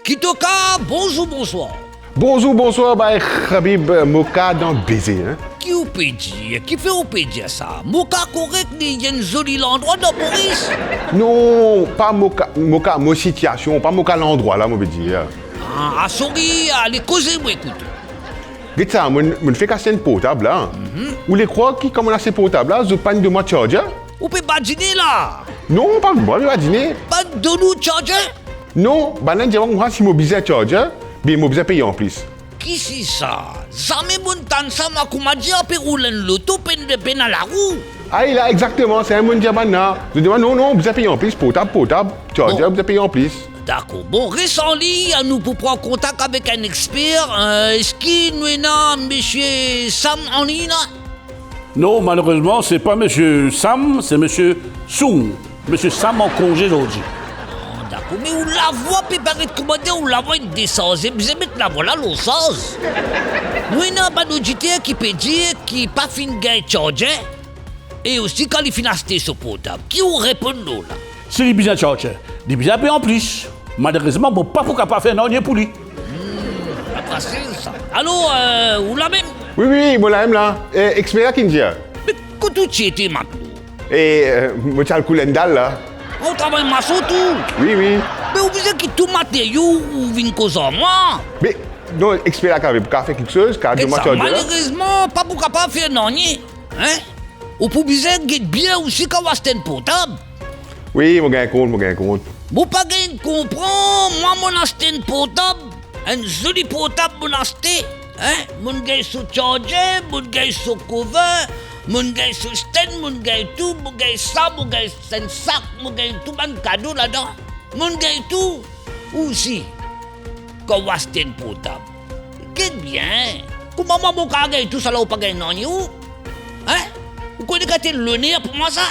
Kitoka, bonjour, bonsoir. Bonjour, bonsoir, bah, Habib Moka dans baiser, hein. Qui ou peut dire? Qui fait ou peut dire ça? Moka correct, il y a un joli endroit dans Boris. Non, pas Moka, mon situation, pas Moka l'endroit là, moi veux dire. Ah, sorry, allez causer moi écoute. Regarde ça, je fais casser une portable là. Ou les croix qui, comme on a ces portables là, je panne de moi charger. Ou peut pas dîner là? Non, pas moi, je vais dîner. Pas de nous charger? Non, bah non, dis-moi, moi, si je besoin charger, bien, je besoin payer en plus. Qui c'est ça? Jamais bon temps ça, moi, qu'on m'a dit, on peut rouler l'auto, peine à la roue. Ah, il a exactement, c'est un monde diamant. Je dis, non, vous avez payé en plus, portable, charger, vous avez payé en plus. D'accord. Bon, reste en ligne, nous pour prendre contact avec un expert. Est-ce qu'il nous a monsieur Sam en ligne là? Non, malheureusement, c'est pas monsieur Sam, c'est monsieur Sung. Monsieur Sam en congé aujourd'hui. Oh, d'accord. Mais où la voix peut paraître commander, où la voix est descendue. Vous aimez la voix là, l'autre sens. Nous avons un auditeur qui peut dire qu'il n'a pas fini de gagner charger. Et aussi quand il finit d'acheter ce portable. Qui vous répond nous là? C'est les besoins de charger. Les besoins payés en plus. Malheureusement, bon, pas pour capable faire non, rien pour lui. Pas facile ça. Allô, où la même? Oui, moi là, là. Expert qui me dit. Mais quand tu étais maintenant? Et, moi, tu as le coulendal là. On travaille maçon tout. Oui. Mais vous savez que tout matériau ou vient cause en moi. Mais, non, expert qui avait faire quelque chose, qui a Et de moi ça, charger là. malheureusement, pas pour capable faire non, hein? Ou pour besoin de bien aussi quand on a un portable. Oui, mon gars compte. Vous pas gain comprendre, moi mon acheté un portable, un joli portable mon acheté, hein? Mon gars sur charger, mon gars sur cover, mon gars sur stand, mon gars tout, mon gars ça, mon gars c'est un sac, mon gars tout un cadeau là-dedans, mon gars tout. Aussi, quand on a acheté un portable, qu'est bien? Comment moi mon gars tout ça là ou pas gain non, hein? Vous connaissez le nez pour moi ça?